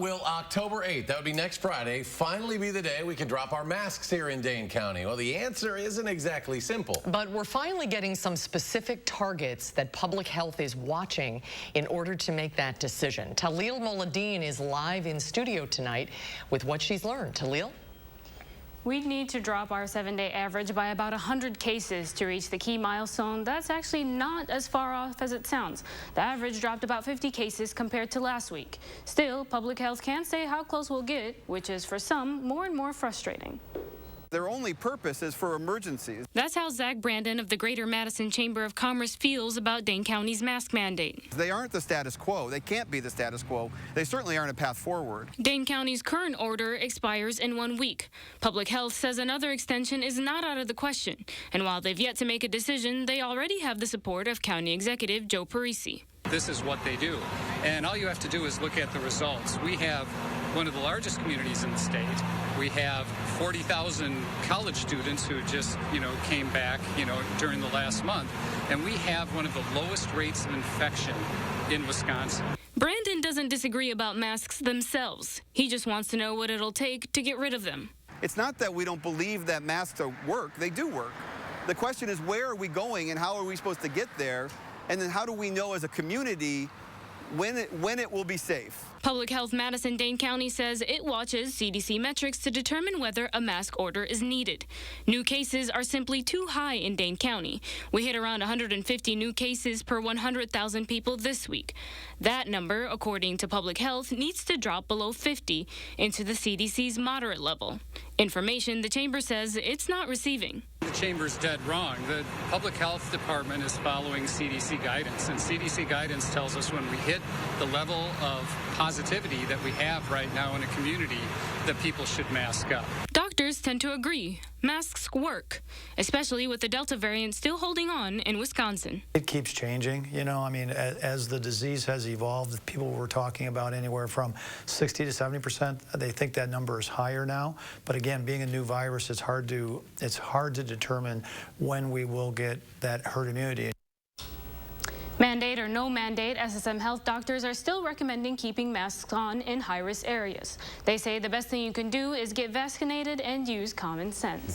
Will October 8th, that would be next Friday, finally be the day we can drop our masks here in Dane County? Well, the answer isn't exactly simple. But we're finally getting some specific targets that public health is watching in order to make that decision. Talil Moladin is live in studio tonight with what she's learned. Talil? We need to drop our 7-day average by about 100 cases to reach the key milestone. That's actually not as far off as it sounds. The average dropped about 50 cases compared to last week. Still, public health can't say how close we'll get, which is for some more and more frustrating. Their only purpose is for emergencies. That's how Zach Brandon of the Greater Madison Chamber of Commerce feels about Dane County's mask mandate. They aren't the status quo. They can't be the status quo. They certainly aren't a path forward. Dane County's current order expires in 1 week. Public Health says another extension is not out of the question. And while they've yet to make a decision, they already have the support of County Executive Joe Parisi. This is what they do. And all you have to do is look at the results. We have one of the largest communities in the state. We have 40,000 college students who just, came back, during the last month. And we have one of the lowest rates of infection in Wisconsin. Brandon doesn't disagree about masks themselves. He just wants to know what it'll take to get rid of them. It's not that we don't believe that masks work. They do work. The question is, where are we going and how are we supposed to get there? And then how do we know as a community when it will be safe? Public Health Madison-Dane County says it watches CDC metrics to determine whether a mask order is needed. New cases are simply too high in Dane County. We hit around 150 new cases per 100,000 people this week. That number, according to Public Health, needs to drop below 50 into the CDC's moderate level. Information the chamber says it's not receiving. The chamber's dead wrong. The Public Health Department is following CDC guidance, and CDC guidance tells us when we hit the level of positivity that we have right now in a community that people should mask up. Doctors tend to agree. Masks work, especially with the Delta variant still holding on in Wisconsin. It keeps changing, as the disease has evolved. People were talking about anywhere from 60 to 70%. They think that number is higher now. But again, being a new virus, it's hard to determine when we will get that herd immunity. Mandate or no mandate, SSM Health doctors are still recommending keeping masks on in high-risk areas. They say the best thing you can do is get vaccinated and use common sense.